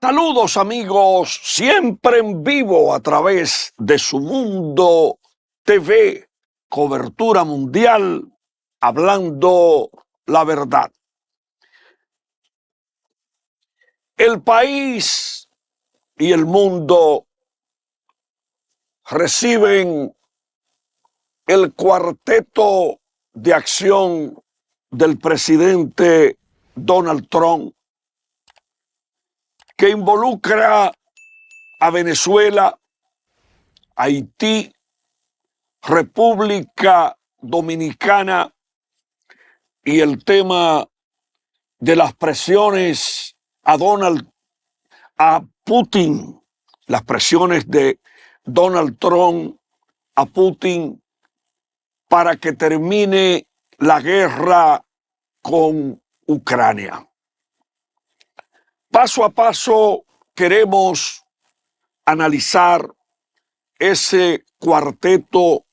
Saludos amigos, siempre en vivo a través de Su Mundo TV, cobertura mundial, hablando la verdad. El país y el mundo reciben el cuarteto de acción del presidente Donald Trump, que involucra a Venezuela, Haití, República Dominicana y el tema de las presiones a Putin, las presiones de Donald Trump a Putin para que termine la guerra con Ucrania. Paso a paso queremos analizar ese cuarteto,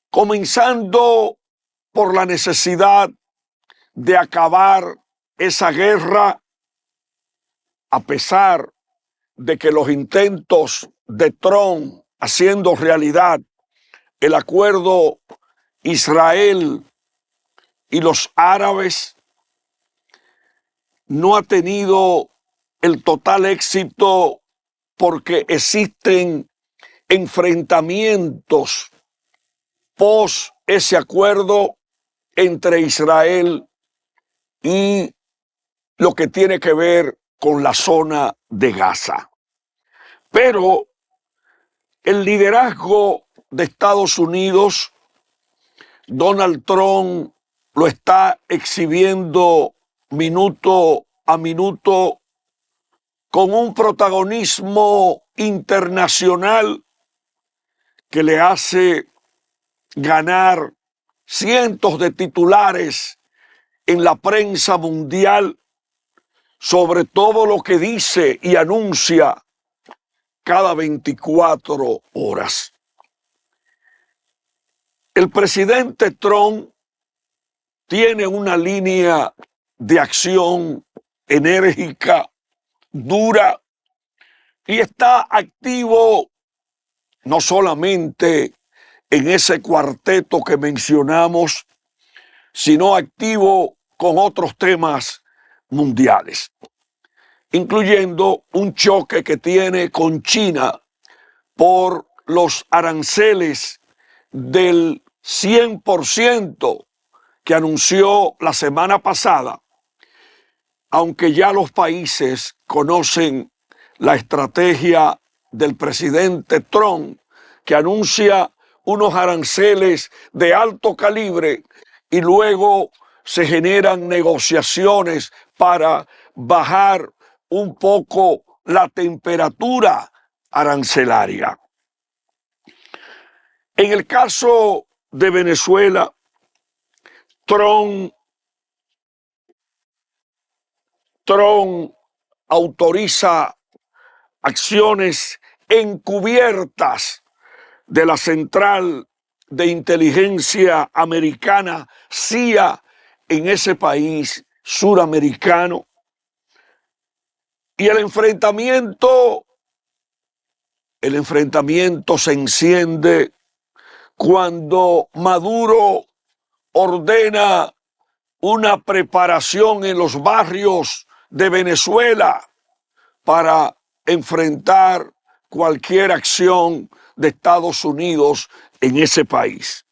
comenzando por la necesidad de acabar esa guerra, a pesar de que los intentos de Trump haciendo realidad el acuerdo Israel y los árabes no ha tenido el total éxito porque existen enfrentamientos pos ese acuerdo entre Israel y lo que tiene que ver con la zona de Gaza. Pero el liderazgo de Estados Unidos, Donald Trump lo está exhibiendo minuto a minuto con un protagonismo internacional que le hace ganar cientos de titulares en la prensa mundial sobre todo lo que dice y anuncia cada 24 horas. El presidente Trump tiene una línea de acción enérgica, dura, y está activo no solamente en ese cuarteto que mencionamos, sino activo con otros temas mundiales, incluyendo un choque que tiene con China por los aranceles del 100% que anunció la semana pasada, aunque ya los países conocen la estrategia del presidente Trump, que anuncia unos aranceles de alto calibre y luego se generan negociaciones para bajar un poco la temperatura arancelaria. En el caso de Venezuela, Trump autoriza acciones encubiertas de la Central de Inteligencia Americana, CIA, en ese país suramericano. Y el enfrentamiento se enciende cuando Maduro ordena una preparación en los barrios de Venezuela para enfrentar cualquier acción de Estados Unidos en ese país.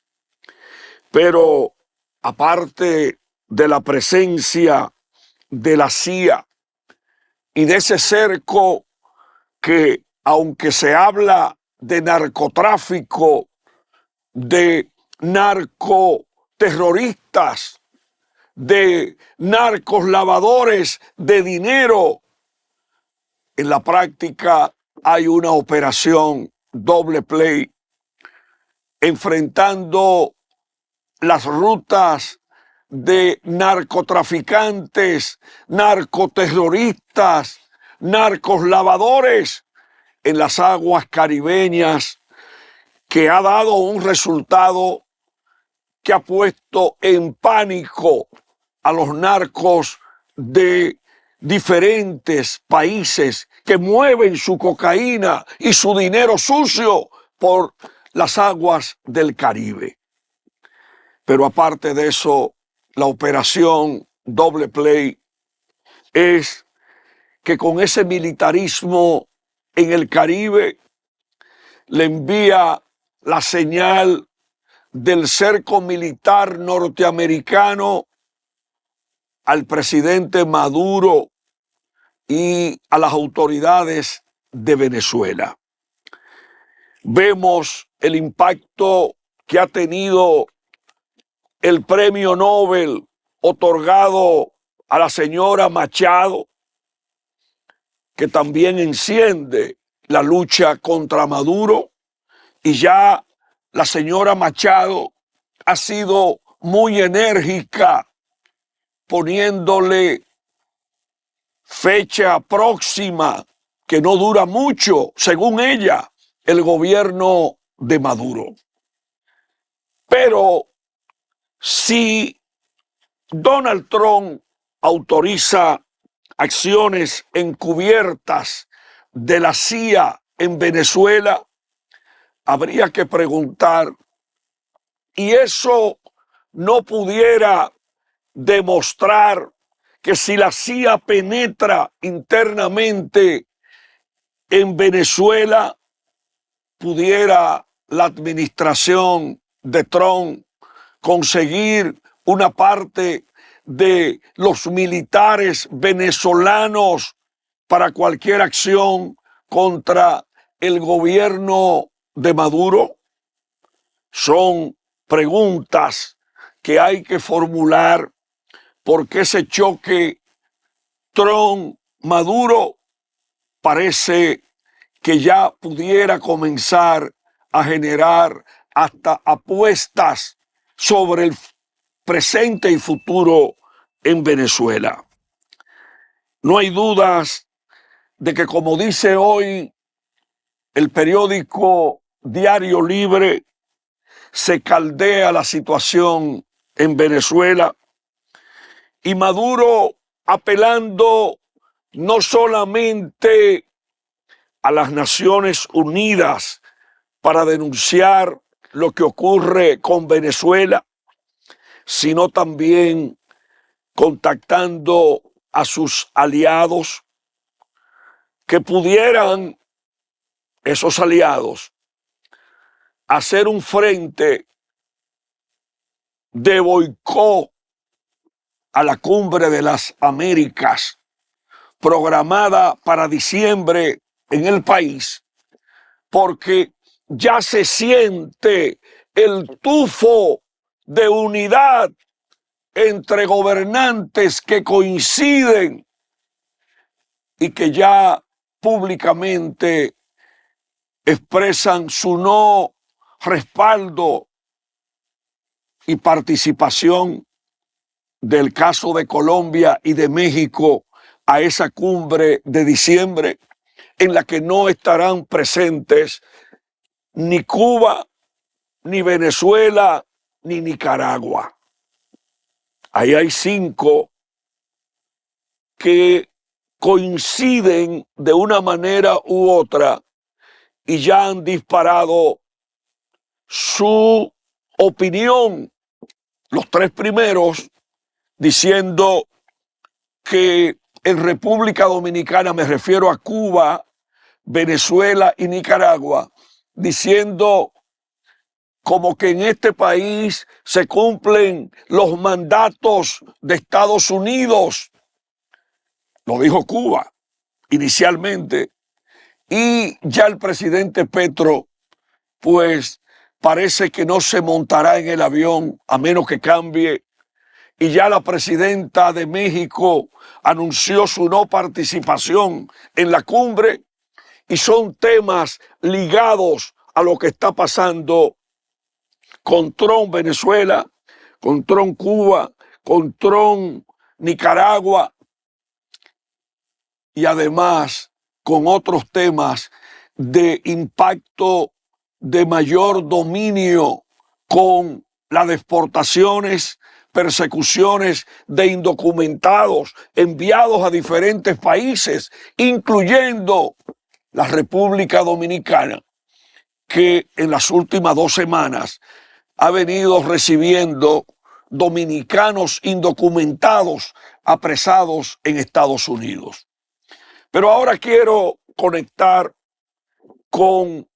Pero aparte de la presencia de la CIA y de ese cerco que, aunque se habla de narcotráfico, de narcoterroristas, de narcos lavadores de dinero, en la práctica hay una operación doble play enfrentando las rutas de narcotraficantes, narcoterroristas, narcos lavadores en las aguas caribeñas, que ha dado un resultado que ha puesto en pánico a los narcos de diferentes países que mueven su cocaína y su dinero sucio por las aguas del Caribe. Pero aparte de eso, la operación Doble Play es que con ese militarismo en el Caribe le envía la señal del cerco militar norteamericano al presidente Maduro y a las autoridades de Venezuela. Vemos el impacto que ha tenido el premio Nobel otorgado a la señora Machado, que también enciende la lucha contra Maduro, y ya la señora Machado ha sido muy enérgica poniéndole fecha próxima que no dura mucho, según ella, el gobierno de Maduro. Pero si Donald Trump autoriza acciones encubiertas de la CIA en Venezuela, habría que preguntar, ¿y eso no pudiera demostrar que si la CIA penetra internamente en Venezuela, pudiera la administración de Trump conseguir una parte de los militares venezolanos para cualquier acción contra el gobierno de Maduro? Son preguntas que hay que formular, porque ese choque Trump-Maduro parece que ya pudiera comenzar a generar hasta apuestas sobre el presente y futuro en Venezuela. No hay dudas de que, como dice hoy el periódico Diario Libre, se caldea la situación en Venezuela, y Maduro, apelando no solamente a las Naciones Unidas para denunciar lo que ocurre con Venezuela, sino también contactando a sus aliados, que pudieran esos aliados hacer un frente de boicot a la Cumbre de las Américas programada para diciembre en el país, porque ya se siente el tufo de unidad entre gobernantes que coinciden y que ya públicamente expresan su no respaldo y participación del caso de Colombia y de México a esa cumbre de diciembre, en la que no estarán presentes ni Cuba, ni Venezuela, ni Nicaragua. Ahí hay 5 que coinciden de una manera u otra y ya han disparado su opinión. Los 3 primeros diciendo que en República Dominicana, me refiero a Cuba, Venezuela y Nicaragua, diciendo como que en este país se cumplen los mandatos de Estados Unidos. Lo dijo Cuba inicialmente, y ya el presidente Petro, pues parece que no se montará en el avión a menos que cambie, y ya la presidenta de México anunció su no participación en la cumbre, y son temas ligados a lo que está pasando con Trump Venezuela, con Trump Cuba, con Trump Nicaragua, y además con otros temas de impacto de mayor dominio, con las deportaciones persecuciones de indocumentados enviados a diferentes países, incluyendo la República Dominicana, que en las últimas 2 semanas ha venido recibiendo dominicanos indocumentados apresados en Estados Unidos. Pero ahora quiero conectar con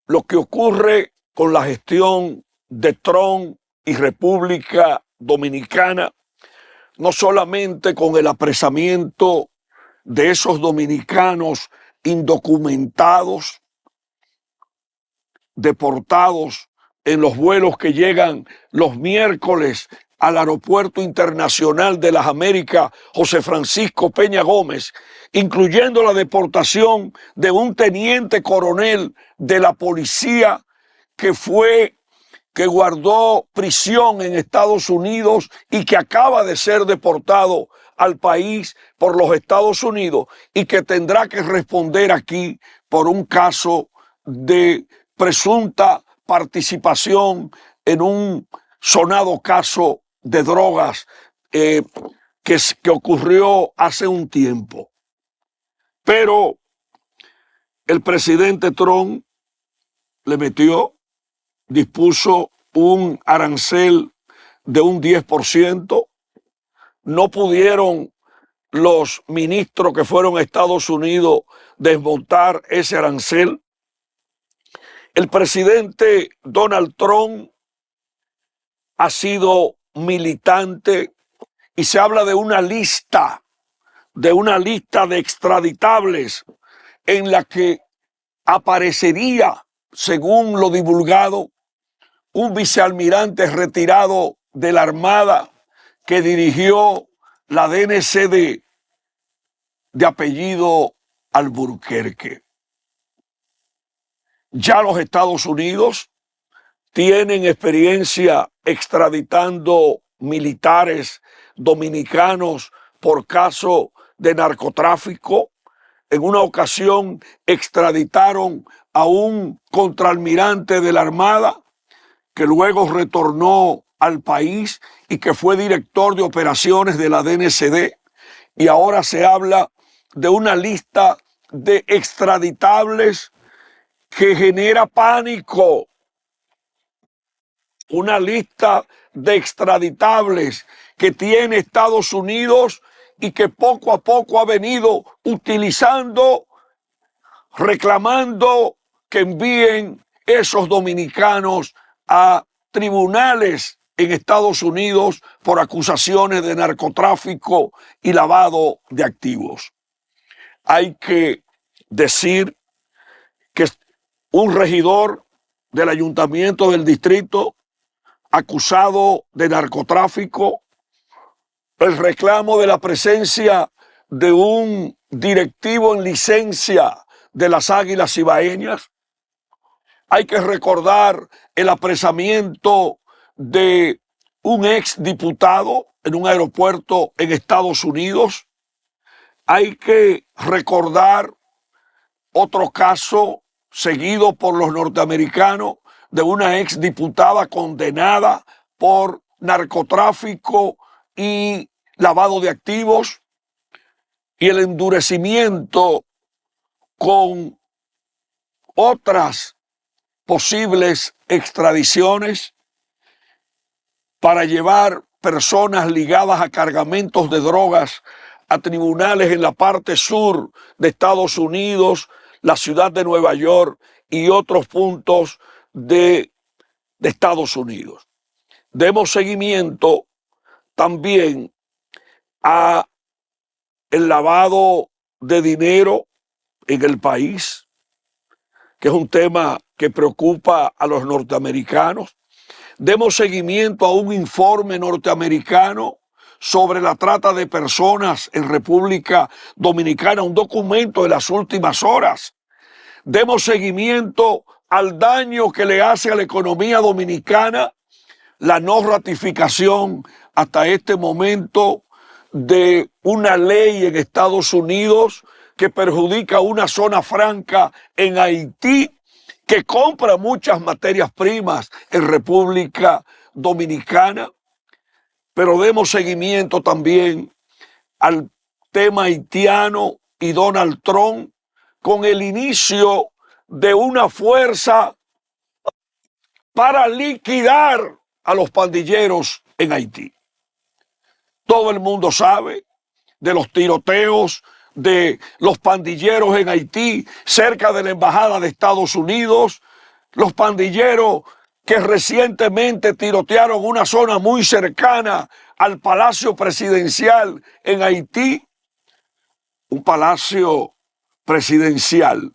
lo que ocurre con la gestión de Trump y República Dominicana, no solamente con el apresamiento de esos dominicanos indocumentados, deportados en los vuelos que llegan los miércoles al Aeropuerto Internacional de las Américas José Francisco Peña Gómez, incluyendo la deportación de un teniente coronel de la policía que guardó prisión en Estados Unidos y que acaba de ser deportado al país por los Estados Unidos y que tendrá que responder aquí por un caso de presunta participación en un sonado caso de drogas que ocurrió hace un tiempo. Pero el presidente Trump dispuso un arancel de un 10%. No pudieron los ministros que fueron a Estados Unidos desmontar ese arancel. El presidente Donald Trump ha sido militante y se habla de una lista de extraditables en la que aparecería, según lo divulgado, un vicealmirante retirado de la Armada que dirigió la DNCD de apellido Alburquerque. Ya los Estados Unidos tienen experiencia extraditando militares dominicanos por caso de narcotráfico. En una ocasión extraditaron a un contraalmirante de la Armada que luego retornó al país y que fue director de operaciones de la DNCD. Y ahora se habla de una lista de extraditables que genera pánico. Una lista de extraditables que tiene Estados Unidos y que poco a poco ha venido utilizando, reclamando que envíen esos dominicanos a tribunales en Estados Unidos por acusaciones de narcotráfico y lavado de activos. Hay que decir que un regidor del ayuntamiento del distrito acusado de narcotráfico, el reclamo de la presencia de un directivo en licencia de las Águilas Ibaeñas. Hay que recordar el apresamiento de un exdiputado en un aeropuerto en Estados Unidos. Hay que recordar otro caso seguido por los norteamericanos de una exdiputada condenada por narcotráfico y lavado de activos, y el endurecimiento con otras posibles extradiciones para llevar personas ligadas a cargamentos de drogas a tribunales en la parte sur de Estados Unidos, la ciudad de Nueva York y otros puntos de Estados Unidos. Demos seguimiento también a el lavado de dinero en el país, que es un tema que preocupa a los norteamericanos. Demos seguimiento a un informe norteamericano sobre la trata de personas en República Dominicana, un documento de las últimas horas. Demos seguimiento al daño que le hace a la economía dominicana la no ratificación hasta este momento de una ley en Estados Unidos que perjudica una zona franca en Haití, que compra muchas materias primas en República Dominicana. pero demos seguimiento también al tema haitiano y Donald Trump con el inicio de una fuerza para liquidar a los pandilleros en Haití. Todo el mundo sabe de los tiroteos de los pandilleros en Haití, cerca de la embajada de Estados Unidos, los pandilleros que recientemente tirotearon una zona muy cercana al Palacio Presidencial en Haití, un palacio presidencial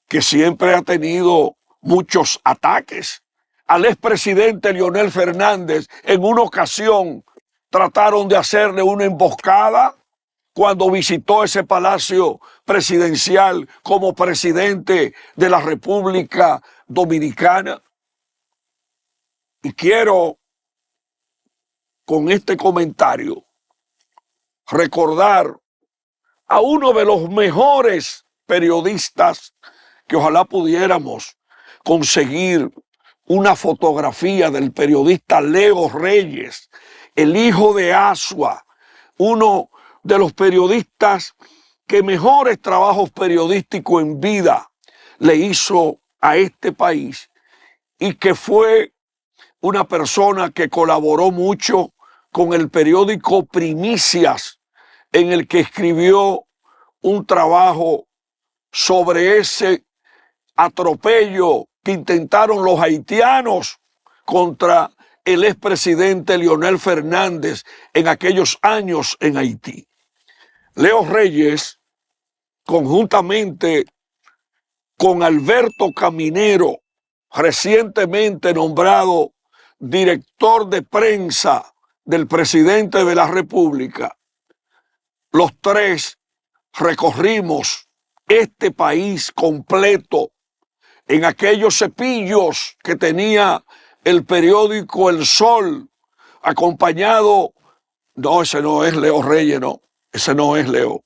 que siempre ha tenido muchos ataques. Al expresidente Leonel Fernández en una ocasión trataron de hacerle una emboscada cuando visitó ese palacio presidencial como presidente de la República Dominicana. Y quiero con este comentario recordar a uno de los mejores periodistas que ojalá pudiéramos conseguir una fotografía del periodista Leo Reyes, el hijo de Asua, uno de los periodistas que mejores trabajos periodísticos en vida le hizo a este país y que fue una persona que colaboró mucho con el periódico Primicias, en el que escribió un trabajo sobre ese atropello que intentaron los haitianos contra el expresidente Leonel Fernández en aquellos años en Haití. Leo Reyes, conjuntamente con Alberto Caminero, recientemente nombrado director de prensa del presidente de la República, los tres recorrimos este país completo en aquellos cepillos que tenía el periódico El Sol, acompañado, no, ese no es Leo Reyes, no, ese no es Leo,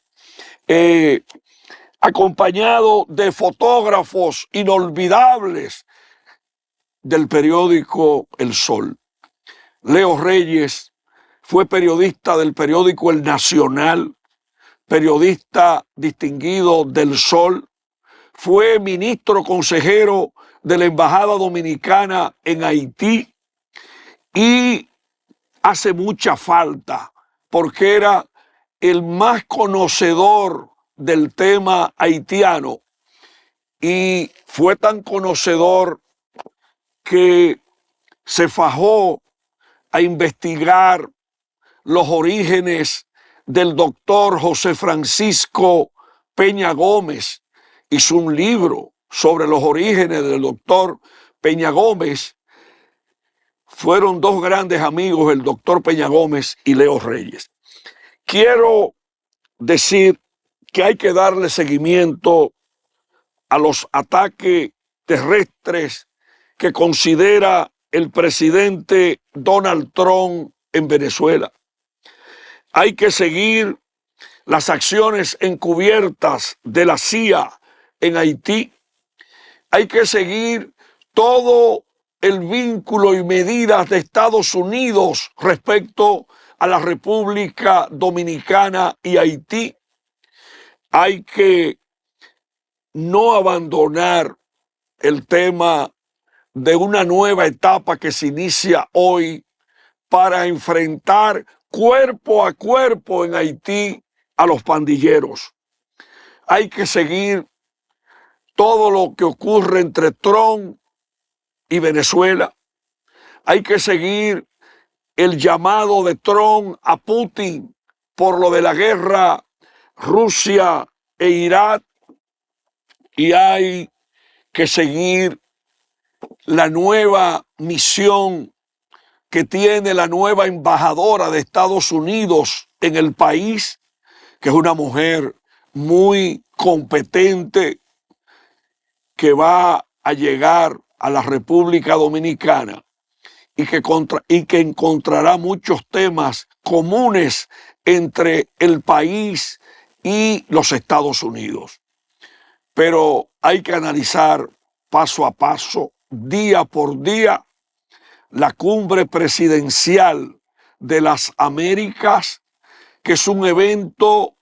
acompañado de fotógrafos inolvidables del periódico El Sol. Leo Reyes fue periodista del periódico El Nacional, periodista distinguido del Sol, fue ministro consejero de la Embajada Dominicana en Haití y hace mucha falta porque era el más conocedor del tema haitiano y fue tan conocedor que se fajó a investigar los orígenes del doctor José Francisco Peña Gómez. Hizo un libro sobre los orígenes del doctor Peña Gómez. Fueron dos grandes amigos, el doctor Peña Gómez y Leo Reyes. Quiero decir que hay que darle seguimiento a los ataques terrestres que considera el presidente Donald Trump en Venezuela. Hay que seguir las acciones encubiertas de la CIA en Haití. Hay que seguir todo el vínculo y medidas de Estados Unidos respecto a la República Dominicana y Haití. Hay que no abandonar el tema de una nueva etapa que se inicia hoy para enfrentar cuerpo a cuerpo en Haití a los pandilleros. Hay que seguir todo lo que ocurre entre Trump y Venezuela. Hay que seguir el llamado de Trump a Putin por lo de la guerra Rusia e Irak. Y hay que seguir la nueva misión que tiene la nueva embajadora de Estados Unidos en el país, que es una mujer muy competente, que va a llegar a la República Dominicana y que encontrará muchos temas comunes entre el país y los Estados Unidos. Pero hay que analizar paso a paso, día por día, la cumbre presidencial de las Américas, que es un evento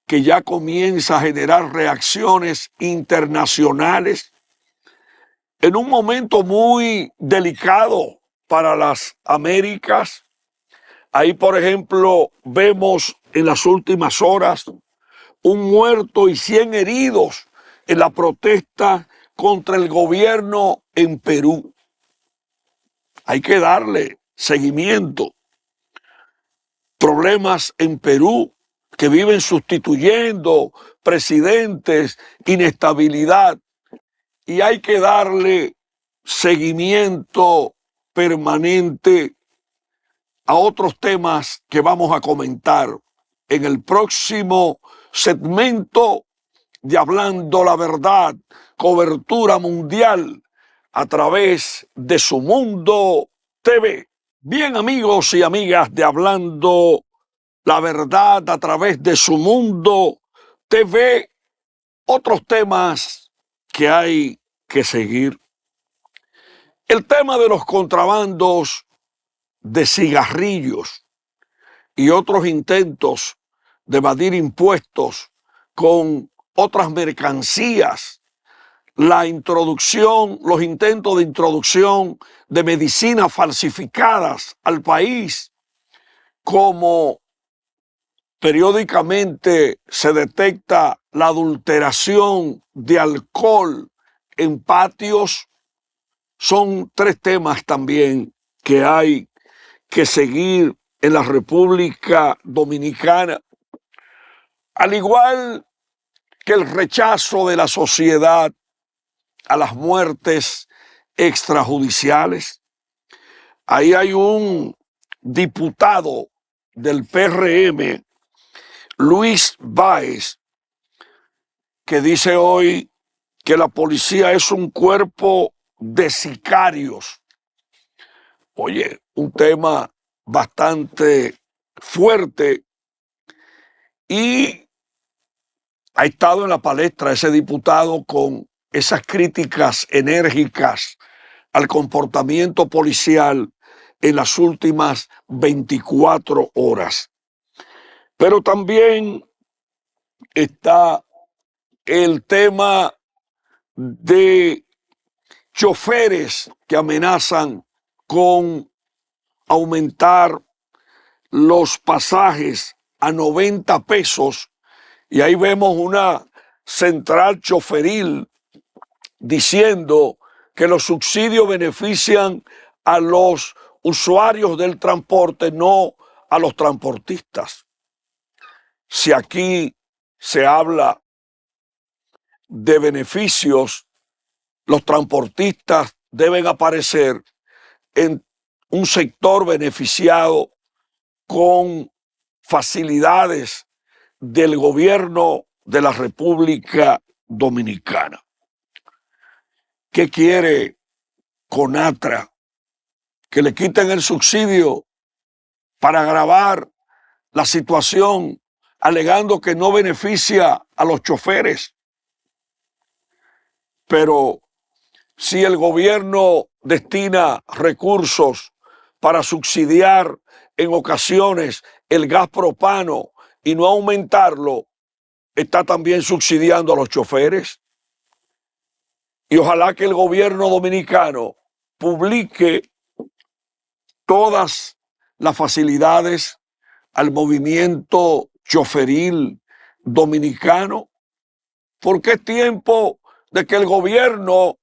que ya comienza a generar reacciones internacionales en un momento muy delicado para las Américas. Ahí, por ejemplo, vemos en las últimas horas un muerto y 100 heridos en la protesta contra el gobierno en Perú. Hay que darle seguimiento. Problemas en Perú que viven sustituyendo presidentes, inestabilidad, y hay que darle seguimiento permanente a otros temas que vamos a comentar en el próximo segmento de Hablando la Verdad, cobertura mundial a través de Su Mundo TV. Bien, amigos y amigas de Hablando la Verdad a través de Su Mundo TV, otros temas que hay que seguir. El tema de los contrabandos de cigarrillos y otros intentos de evadir impuestos con otras mercancías, la introducción, los intentos de introducción de medicinas falsificadas al país, como periódicamente se detecta la adulteración de alcohol en patios, son tres temas también que hay que seguir en la República Dominicana, al igual que el rechazo de la sociedad a las muertes extrajudiciales. Ahí hay un diputado del PRM, Luis Báez, que dice hoy que la policía es un cuerpo de sicarios. Oye, un tema bastante fuerte, y ha estado en la palestra ese diputado con esas críticas enérgicas al comportamiento policial en las últimas 24 horas. Pero también está el tema de choferes que amenazan con aumentar los pasajes a 90 pesos, y ahí vemos una central choferil diciendo que los subsidios benefician a los usuarios del transporte, no a los transportistas. Si aquí se habla de beneficios, los transportistas deben aparecer en un sector beneficiado con facilidades del gobierno de la República Dominicana. ¿Qué quiere Conatra? Que le quiten el subsidio para agravar la situación, alegando que no beneficia a los choferes. Pero si el gobierno destina recursos para subsidiar en ocasiones el gas propano y no aumentarlo, está también subsidiando a los choferes. Y ojalá que el gobierno dominicano publique todas las facilidades al movimiento choferil dominicano, porque es tiempo de que el gobierno,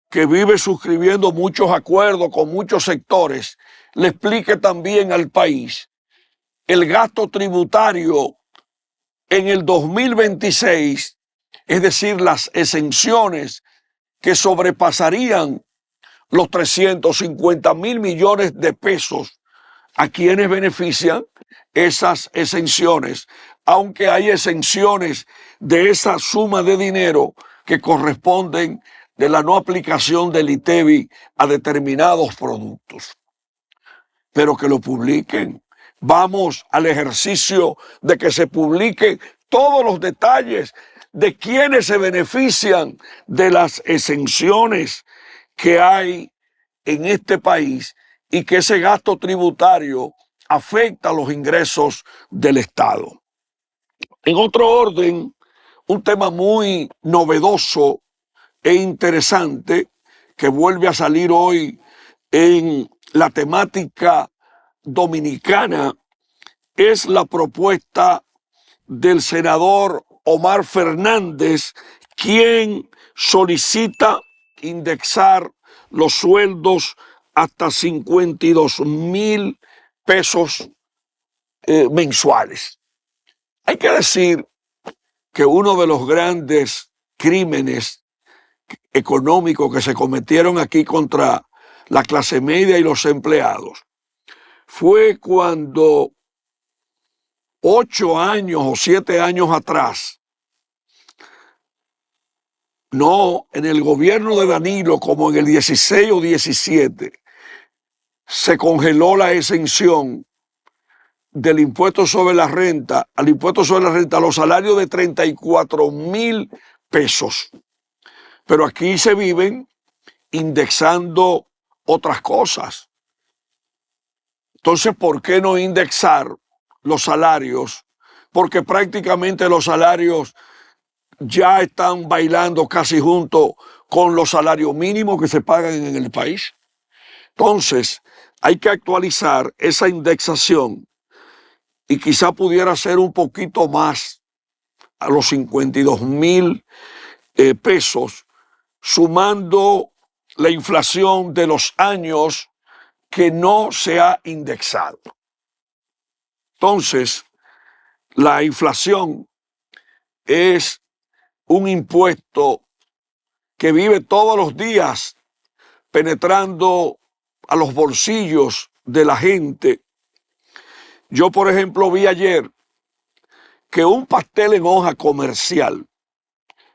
que vive suscribiendo muchos acuerdos con muchos sectores, le explique también al país el gasto tributario en el 2026, es decir, las exenciones que sobrepasarían los 350,000 millones de pesos, a quienes benefician esas exenciones, aunque hay exenciones de esa suma de dinero que corresponden de la no aplicación del ITEVI a determinados productos. Pero que lo publiquen. Vamos al ejercicio de que se publiquen todos los detalles de quienes se benefician de las exenciones que hay en este país y que ese gasto tributario afecta a los ingresos del Estado. En otro orden, un tema muy novedoso e interesante que vuelve a salir hoy en la temática dominicana es la propuesta del senador Omar Fernández, quien solicita indexar los sueldos hasta 52,000 pesos mensuales. Hay que decir que uno de los grandes crímenes económicos que se cometieron aquí contra la clase media y los empleados fue cuando 8 años o 7 años atrás, no en el gobierno de Danilo como en el 16 o 17, se congeló la exención del impuesto sobre la renta, al impuesto sobre la renta, a los salarios de 34,000 pesos. Pero aquí se viven indexando otras cosas. Entonces, ¿por qué no indexar los salarios? Porque prácticamente los salarios ya están bailando casi junto con los salarios mínimos que se pagan en el país. Entonces, hay que actualizar esa indexación y quizá pudiera ser un poquito más a los 52,000 pesos, sumando la inflación de los años que no se ha indexado. Entonces, la inflación es un impuesto que vive todos los días penetrando a los bolsillos de la gente. Yo, por ejemplo, vi ayer que un pastel en hoja comercial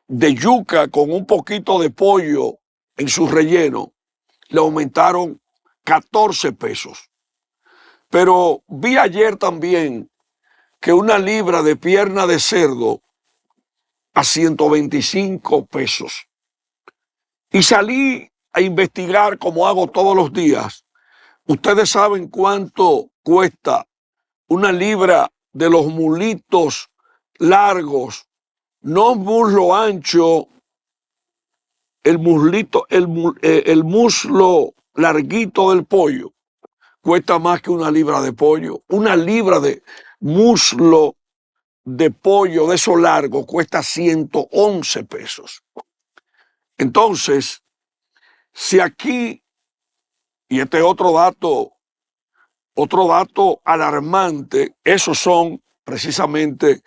de yuca con un poquito de pollo en su relleno le aumentaron 14 pesos. Pero vi ayer también que una libra de pierna de cerdo a 125 pesos. Y salí a investigar, como hago todos los días. Ustedes saben cuánto cuesta una libra de los mulitos largos, no muslo ancho, el muslo larguito del pollo cuesta más que una libra de pollo. Una libra de muslo de pollo de eso largo cuesta 111 pesos. Entonces, si aquí, y este otro dato alarmante, esos son precisamente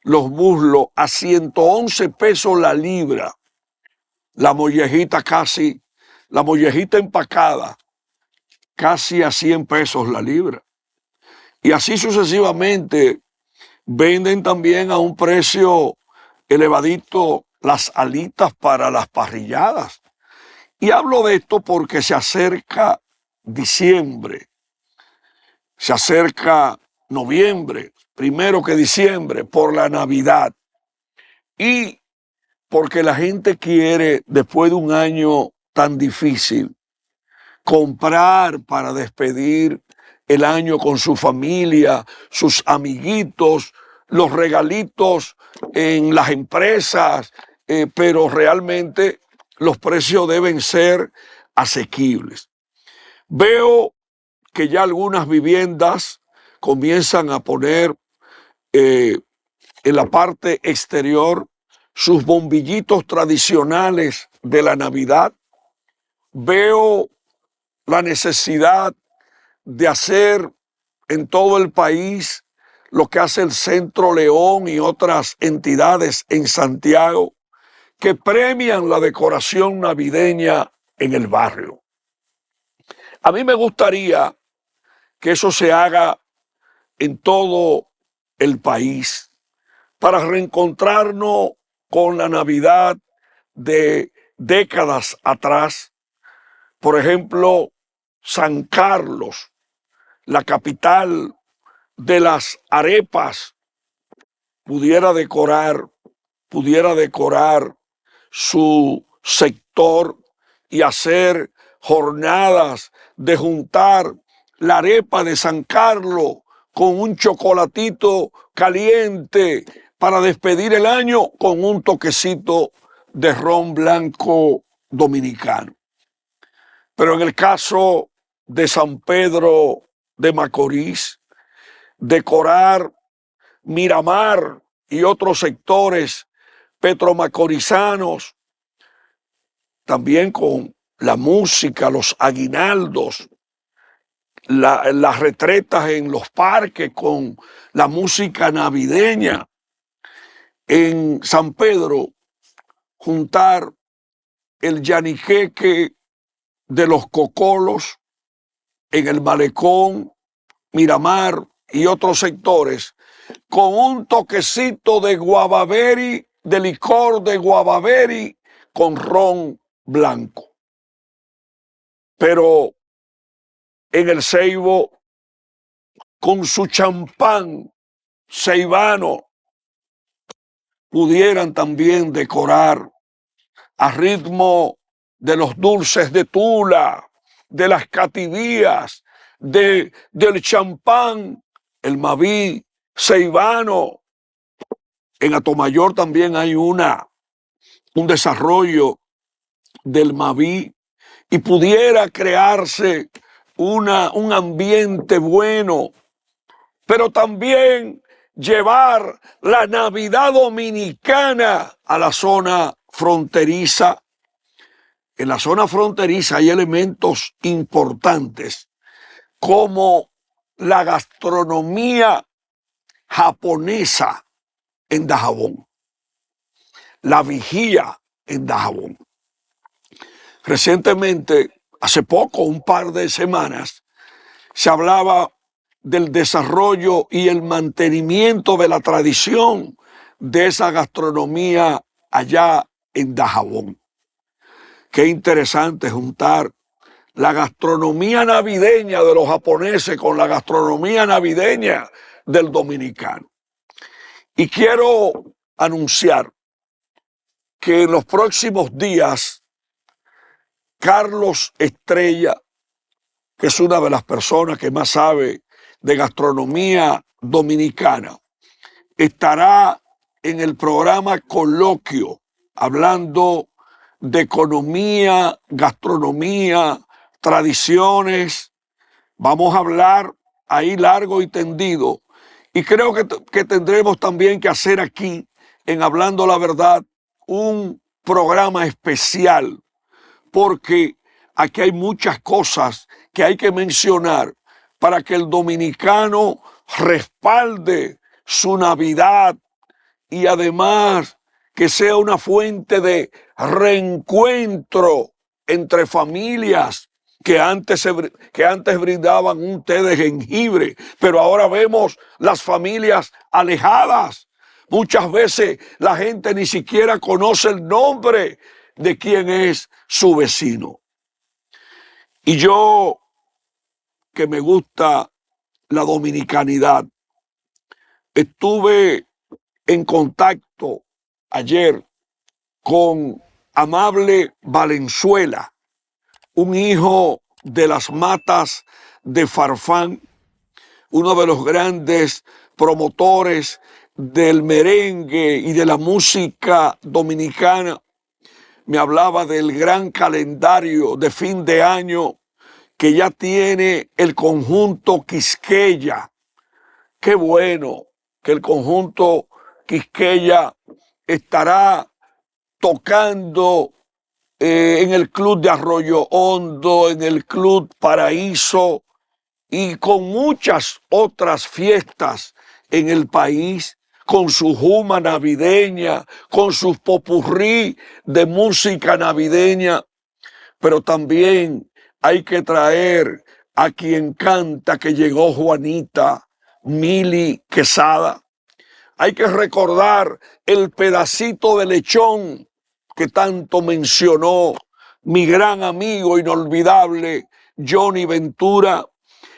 los muslos a 111 pesos la libra, la mollejita empacada, casi a 100 pesos la libra. Y así sucesivamente venden también a un precio elevadito las alitas para las parrilladas. Y hablo de esto porque se acerca diciembre, se acerca noviembre, primero que diciembre, por la Navidad. Y porque la gente quiere, después de un año tan difícil, comprar para despedir el año con su familia, sus amiguitos, los regalitos en las empresas, pero realmente los precios deben ser asequibles. Veo que ya algunas viviendas comienzan a poner en la parte exterior sus bombillitos tradicionales de la Navidad. Veo la necesidad de hacer en todo el país lo que hace el Centro León y otras entidades en Santiago, que premian la decoración navideña en el barrio. A mí me gustaría que eso se haga en todo el país para reencontrarnos con la Navidad de décadas atrás. Por ejemplo, San Carlos, la capital de las arepas, pudiera decorar su sector y hacer jornadas de juntar la arepa de San Carlos con un chocolatito caliente para despedir el año con un toquecito de ron blanco dominicano. Pero en el caso de San Pedro de Macorís, decorar Miramar y otros sectores petromacorizanos, también con la música, los aguinaldos, las retretas en los parques con la música navideña. En San Pedro, juntar el yaniqueque de los cocolos en el malecón, Miramar y otros sectores, con un toquecito de guavaberi, de licor de guavaberi con ron blanco. Pero en el Ceibo, con su champán ceibano, pudieran también decorar a ritmo de los dulces de Tula, de las cativías, del champán, el Maví ceibano. En Atomayor también hay un desarrollo del Maví y pudiera crearse un ambiente bueno, pero también llevar la Navidad dominicana a la zona fronteriza. En la zona fronteriza hay elementos importantes como la gastronomía japonesa en Dajabón, la vigía en Dajabón. Recientemente, hace poco, un par de semanas, se hablaba del desarrollo y el mantenimiento de la tradición de esa gastronomía allá en Dajabón. Qué interesante juntar la gastronomía navideña de los japoneses con la gastronomía navideña del dominicano. Y quiero anunciar que en los próximos días, Carlos Estrella, que es una de las personas que más sabe de gastronomía dominicana, estará en el programa Coloquio, hablando de economía, gastronomía, tradiciones. Vamos a hablar ahí largo y tendido. Y creo que tendremos también que hacer aquí, en Hablando la Verdad, un programa especial, porque aquí hay muchas cosas que hay que mencionar para que el dominicano respalde su Navidad y además que sea una fuente de reencuentro entre familias que antes brindaban un té de jengibre, pero ahora vemos las familias alejadas. Muchas veces la gente ni siquiera conoce el nombre de quién es su vecino. Y yo, que me gusta la dominicanidad, estuve en contacto ayer con Amable Valenzuela, un hijo de las matas de Farfán, uno de los grandes promotores del merengue y de la música dominicana. Me hablaba del gran calendario de fin de año que ya tiene el conjunto Quisqueya. Qué bueno que el conjunto Quisqueya estará tocando en el Club de Arroyo Hondo, en el Club Paraíso y con muchas otras fiestas en el país, con su juma navideña, con sus popurrí de música navideña. Pero también hay que traer a quien canta que llegó Juanita, Mili Quesada. Hay que recordar el pedacito de lechón que tanto mencionó mi gran amigo inolvidable Johnny Ventura.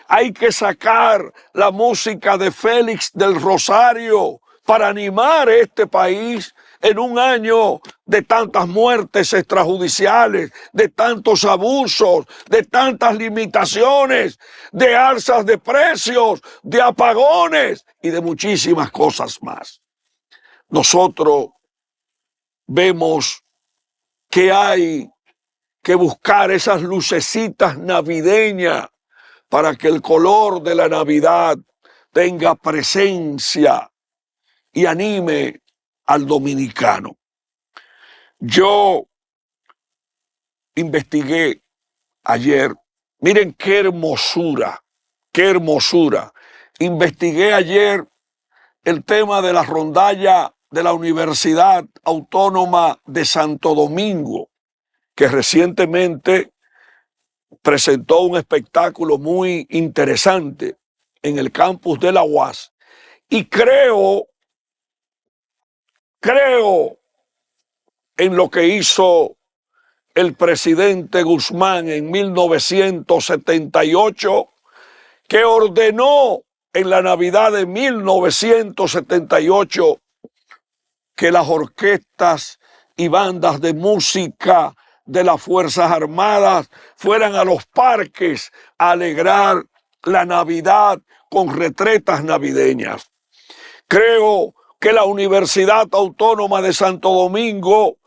Hay que sacar la música de Félix del Rosario para animar este país en un año de tantas muertes extrajudiciales, de tantos abusos, de tantas limitaciones, de alzas de precios, de apagones y de muchísimas cosas más. Nosotros vemos que hay que buscar esas lucecitas navideñas para que el color de la Navidad tenga presencia y anime al dominicano. Yo investigué ayer, miren qué hermosura, qué hermosura. Investigué ayer el tema de la rondalla de la Universidad Autónoma de Santo Domingo, que recientemente presentó un espectáculo muy interesante en el campus de la UAS. Y creo en lo que hizo el presidente Guzmán en 1978, que ordenó en la Navidad de 1978 que las orquestas y bandas de música de las Fuerzas Armadas fueran a los parques a alegrar la Navidad con retretas navideñas. Creo que la Universidad Autónoma de Santo Domingo,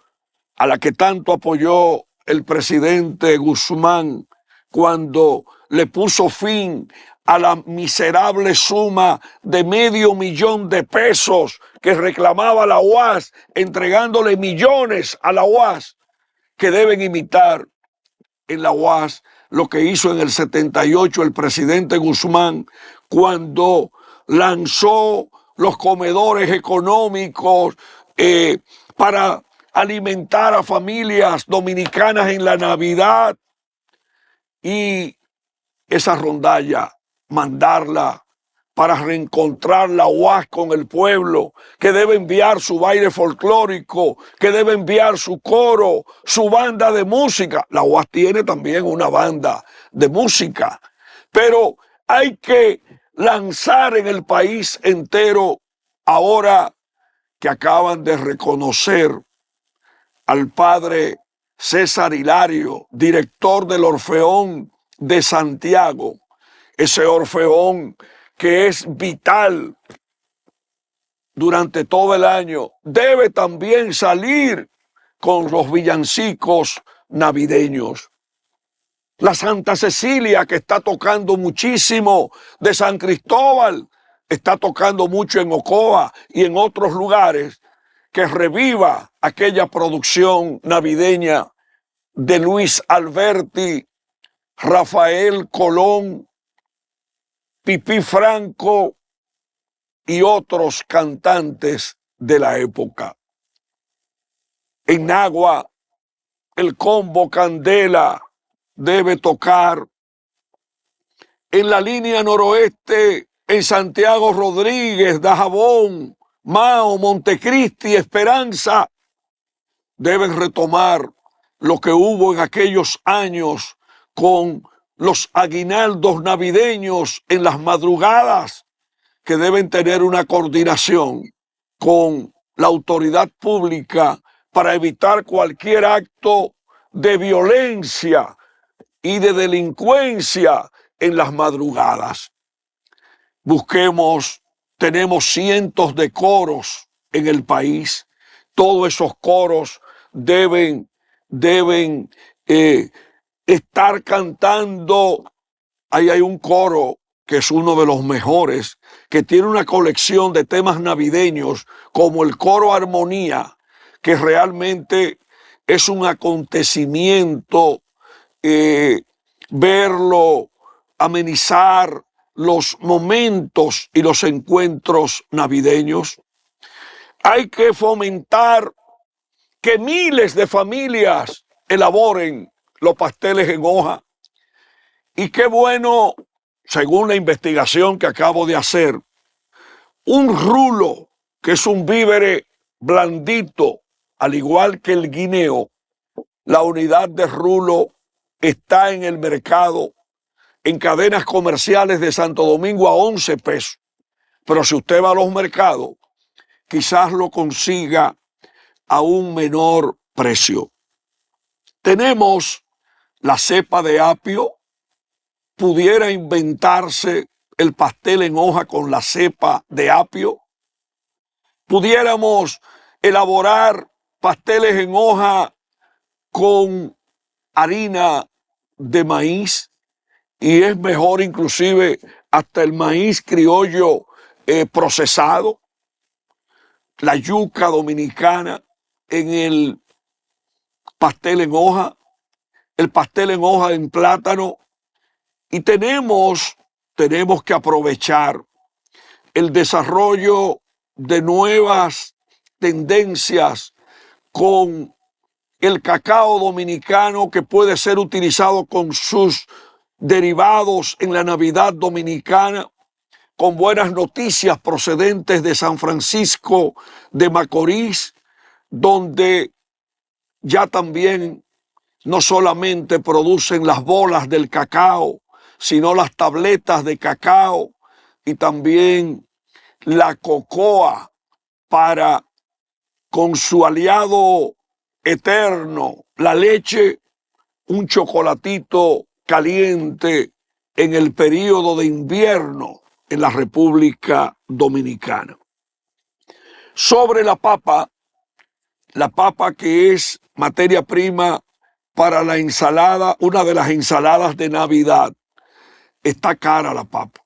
a la que tanto apoyó el presidente Guzmán cuando le puso fin a la miserable suma de $500,000 que reclamaba la UAS, entregándole millones a la UAS, que deben imitar en la UAS lo que hizo en el 78 el presidente Guzmán cuando lanzó los comedores económicos para alimentar a familias dominicanas en la Navidad, y esa rondalla mandarla para reencontrar la UAS con el pueblo, que debe enviar su baile folclórico, que debe enviar su coro, su banda de música. La UAS tiene también una banda de música, pero hay que lanzar en el país entero, ahora que acaban de reconocer al padre César Hilario, director del Orfeón de Santiago, ese orfeón que es vital durante todo el año, debe también salir con los villancicos navideños. La Santa Cecilia, que está tocando muchísimo de San Cristóbal, está tocando mucho en Ocoa y en otros lugares, que reviva aquella producción navideña de Luis Alberti, Rafael Colón, Pipí Franco y otros cantantes de la época. En Nagua, el combo Candela debe tocar. En la línea noroeste, en Santiago Rodríguez, Dajabón, Mao, Montecristi, Esperanza, deben retomar lo que hubo en aquellos años con los aguinaldos navideños en las madrugadas, que deben tener una coordinación con la autoridad pública para evitar cualquier acto de violencia y de delincuencia en las madrugadas. Busquemos, tenemos cientos de coros en el país. Todos esos coros deben estar cantando. Ahí hay un coro que es uno de los mejores, que tiene una colección de temas navideños, como el coro Armonía, que realmente es un acontecimiento verlo, amenizar los momentos y los encuentros navideños. Hay que fomentar que miles de familias elaboren los pasteles en hoja. Y qué bueno, según la investigación que acabo de hacer, un rulo, que es un vívere blandito, al igual que el guineo, la unidad de rulo está en el mercado, en cadenas comerciales de Santo Domingo, a 11 pesos. Pero si usted va a los mercados, quizás lo consiga a un menor precio. Tenemos la cepa de apio. ¿Pudiera inventarse el pastel en hoja con la cepa de apio? ¿Pudiéramos elaborar pasteles en hoja con harina de maíz? Y es mejor inclusive hasta el maíz criollo procesado, la yuca dominicana en el pastel en hoja, el pastel en hoja en plátano. Y tenemos que aprovechar el desarrollo de nuevas tendencias con el cacao dominicano, que puede ser utilizado con sus derivados en la Navidad dominicana, con buenas noticias procedentes de San Francisco de Macorís, donde ya también no solamente producen las bolas del cacao, sino las tabletas de cacao y también la cocoa para, con su aliado eterno, la leche, un chocolatito caliente en el periodo de invierno en la República Dominicana. Sobre la papa que es materia prima para la ensalada, una de las ensaladas de Navidad, está cara la papa.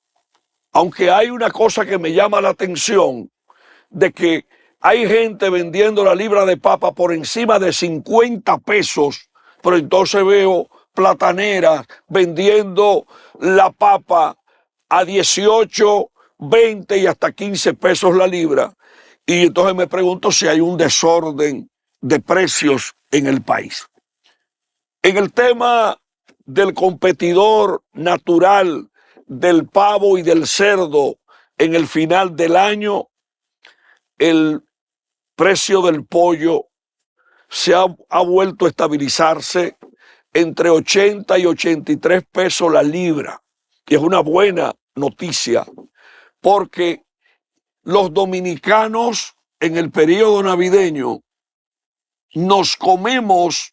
Aunque hay una cosa que me llama la atención, de que hay gente vendiendo la libra de papa por encima de 50 pesos, pero entonces veo plataneras vendiendo la papa a 18, 20 y hasta 15 pesos la libra. Y entonces me pregunto si hay un desorden de precios en el país. En el tema del competidor natural del pavo y del cerdo en el final del año, el precio del pollo se ha vuelto a estabilizarse entre 80 y 83 pesos la libra. Y es una buena noticia porque los dominicanos en el periodo navideño nos comemos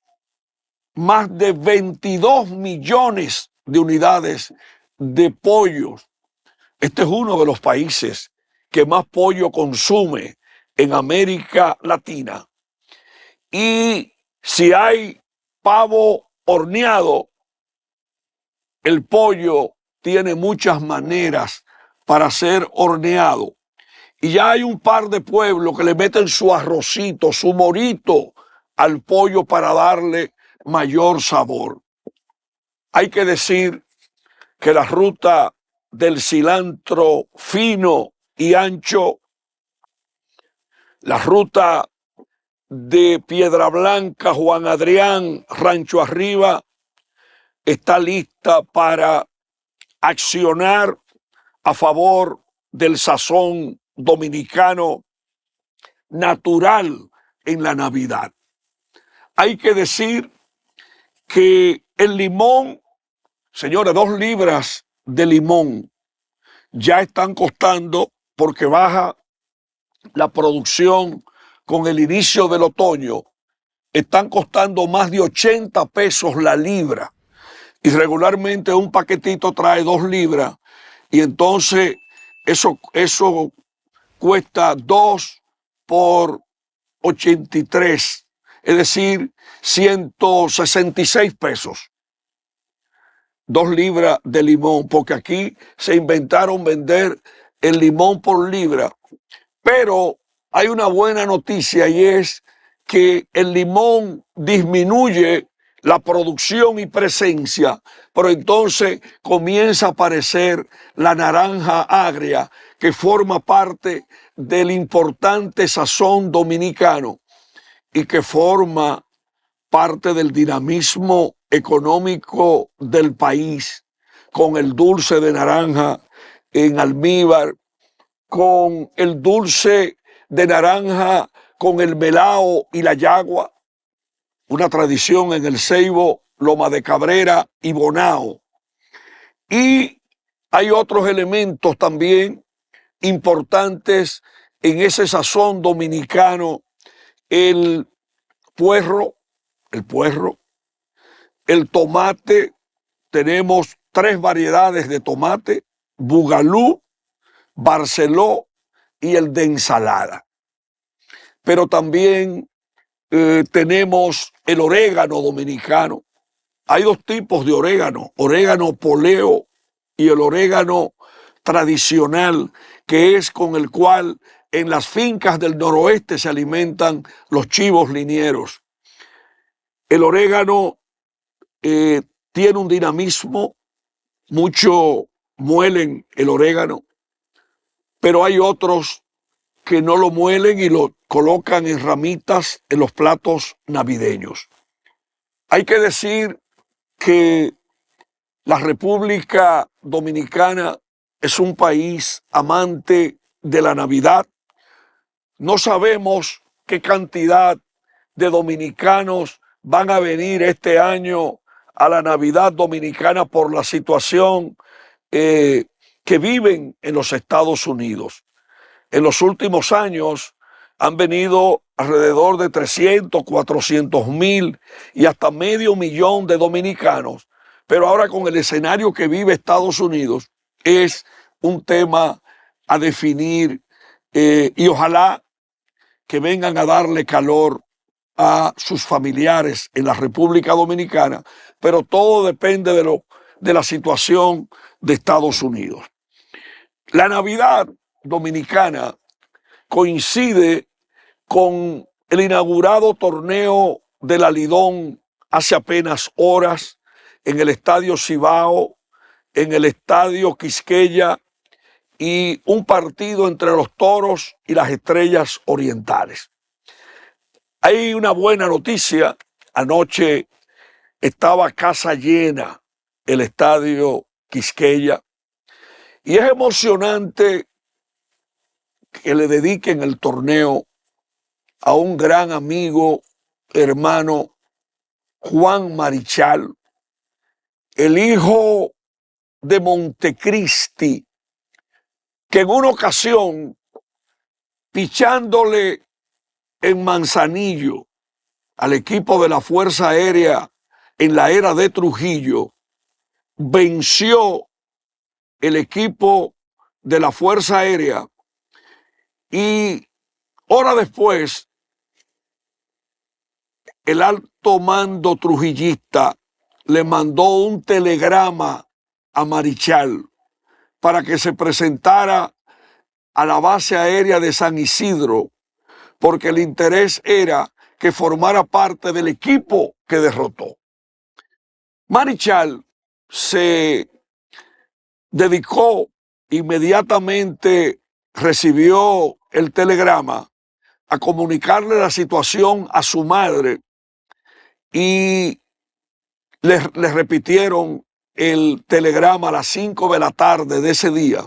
más de 22 millones de unidades de pollos. Este es uno de los países que más pollo consume en América Latina. Y si hay pavo horneado, el pollo tiene muchas maneras para ser horneado. Y ya hay un par de pueblos que le meten su arrocito, su morito al pollo para darle mayor sabor. Hay que decir que la ruta del cilantro fino y ancho, la ruta de Piedra Blanca, Juan Adrián, Rancho Arriba, está lista para accionar a favor del sazón dominicano natural en la Navidad. Hay que decir que el limón, señores, 2 libras de limón ya están costando, porque baja la producción con el inicio del otoño, están costando más de 80 pesos la libra. Y regularmente un paquetito trae 2 libras. Y entonces eso cuesta 2 por 83, es decir, 166 pesos. 2 libras de limón, porque aquí se inventaron vender el limón por libra. Pero hay una buena noticia y es que el limón disminuye la producción y presencia, pero entonces comienza a aparecer la naranja agria, que forma parte del importante sazón dominicano y que forma parte del dinamismo económico del país, con el dulce de naranja en almíbar, con el dulce de naranja con el melao y la yagua, una tradición en el Ceibo, Loma de Cabrera y Bonao. Y hay otros elementos también importantes en ese sazón dominicano, el puerro, el puerro, el tomate. Tenemos 3 variedades de tomate: Bugalú, Barceló y el de ensalada. Pero también tenemos el orégano dominicano. Hay 2 tipos de orégano: orégano poleo y el orégano tradicional, que es con el cual en las fincas del noroeste se alimentan los chivos linieros. El orégano tiene un dinamismo, mucho muelen el orégano, pero hay otros que no lo muelen y lo colocan en ramitas en los platos navideños. Hay que decir que la República Dominicana es un país amante de la Navidad. No sabemos qué cantidad de dominicanos van a venir este año a la Navidad dominicana por la situación que viven en los Estados Unidos. En los últimos años han venido alrededor de 300, 400 mil y hasta medio millón de dominicanos, pero ahora con el escenario que vive Estados Unidos es un tema a definir, y ojalá que vengan a darle calor a sus familiares en la República Dominicana, pero todo depende de la situación de Estados Unidos. La Navidad dominicana coincide con el inaugurado torneo del Lidón hace apenas horas en el Estadio Cibao, en el Estadio Quisqueya, y un partido entre los Toros y las Estrellas Orientales. Hay una buena noticia: anoche estaba casa llena el Estadio Quisqueya, y es emocionante que le dediquen el torneo a un gran amigo, hermano, Juan Marichal, el hijo de Montecristi, que en una ocasión, pichándole en Manzanillo al equipo de la Fuerza Aérea en la era de Trujillo, venció el equipo de la Fuerza Aérea, y hora después el alto mando trujillista le mandó un telegrama a Marichal para que se presentara a la base aérea de San Isidro, porque el interés era que formara parte del equipo que derrotó. Marichal se dedicó inmediatamente, recibió el telegrama, a comunicarle la situación a su madre, y le repitieron el telegrama a las 5 de la tarde de ese día.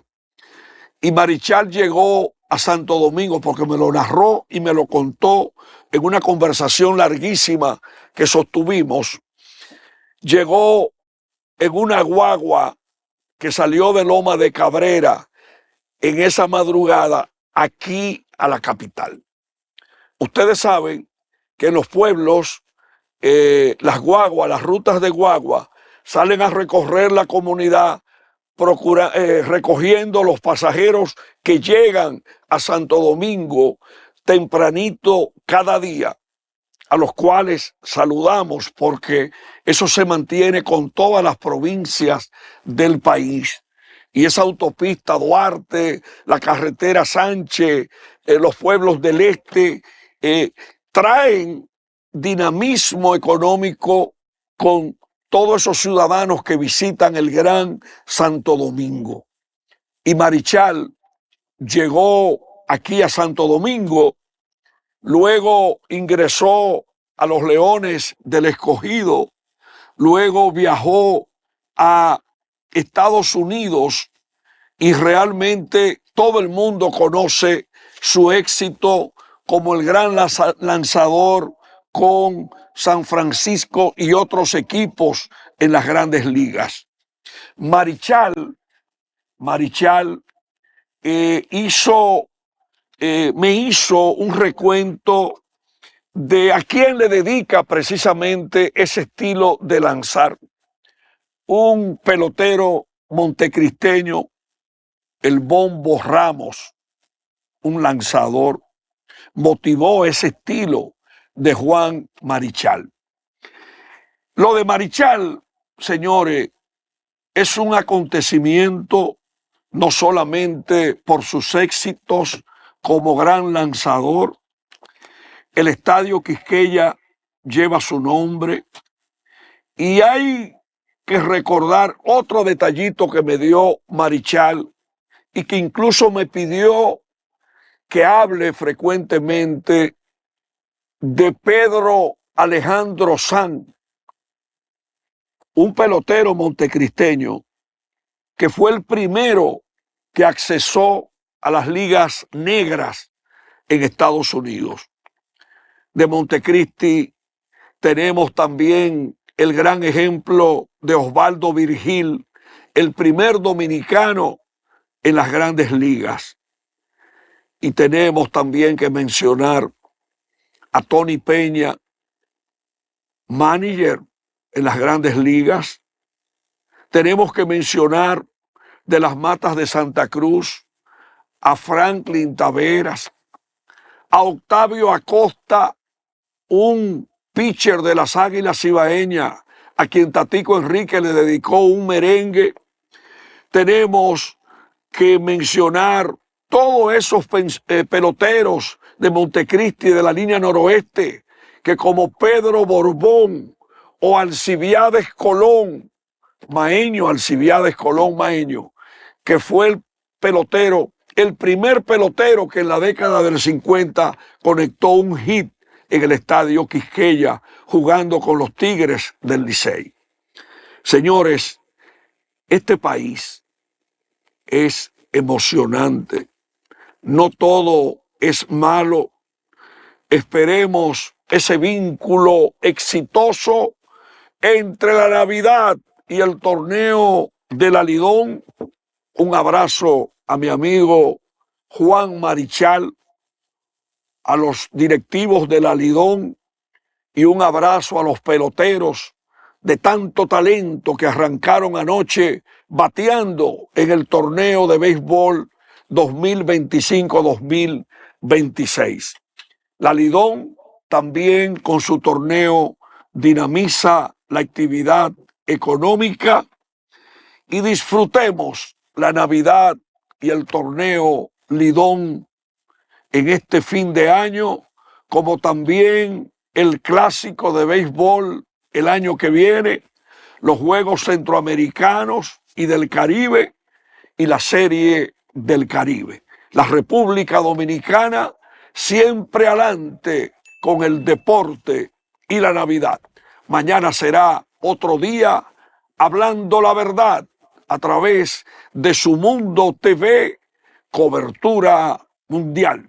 Y Marichal llegó a Santo Domingo, porque me lo narró y me lo contó en una conversación larguísima que sostuvimos. Llegó en una guagua que salió de Loma de Cabrera en esa madrugada aquí a la capital. Ustedes saben que en los pueblos las guaguas, las rutas de guagua, salen a recorrer la comunidad recogiendo los pasajeros que llegan a Santo Domingo tempranito cada día, a los cuales saludamos, porque eso se mantiene con todas las provincias del país. Y esa autopista Duarte, la carretera Sánchez, los pueblos del este, traen dinamismo económico con todos esos ciudadanos que visitan el Gran Santo Domingo. Y Marichal llegó aquí a Santo Domingo, luego ingresó a los Leones del Escogido, luego viajó a Estados Unidos, y realmente todo el mundo conoce su éxito como el gran lanzador con San Francisco y otros equipos en las grandes ligas. Marichal me hizo un recuento de a quién le dedica precisamente ese estilo de lanzar. Un pelotero montecristeño, el Bombo Ramos, un lanzador, motivó ese estilo de Juan Marichal. Lo de Marichal, señores, es un acontecimiento no solamente por sus éxitos como gran lanzador. El Estadio Quisqueya lleva su nombre y hay que recordar otro detallito que me dio Marichal y que incluso me pidió que hable frecuentemente de Pedro Alejandro Sanz, un pelotero montecristeño que fue el primero que accesó a las ligas negras en Estados Unidos. De Montecristi tenemos también el gran ejemplo de Osvaldo Virgil, el primer dominicano en las grandes ligas. Y tenemos también que mencionar a Tony Peña, manager en las grandes ligas. Tenemos que mencionar de las Matas de Santa Cruz a Franklin Taveras, a Octavio Acosta, un pitcher de las Águilas Cibaeñas, a quien Tatico Enrique le dedicó un merengue. Tenemos que mencionar todos esos peloteros de Montecristi, de la línea noroeste, que como Pedro Borbón o Alcibiades Colón, Alcibiades Colón Maeño, que fue el pelotero, el primer pelotero que en la década del 50 conectó un hit en el Estadio Quisqueya jugando con los Tigres del Licey. Señores, este país es emocionante. No todo es malo. Esperemos ese vínculo exitoso entre la Navidad y el torneo del Lidón. Un abrazo a mi amigo Juan Marichal, a los directivos del Lidón y un abrazo a los peloteros de tanto talento que arrancaron anoche bateando en el torneo de béisbol 2025-2026. La Lidón también con su torneo dinamiza la actividad económica y disfrutemos la Navidad y el torneo Lidón en este fin de año, como también el clásico de béisbol el año que viene, los Juegos Centroamericanos y del Caribe y la Serie del Caribe. La República Dominicana siempre adelante con el deporte y la Navidad. Mañana será otro día hablando la verdad a través de Su Mundo TV, cobertura mundial.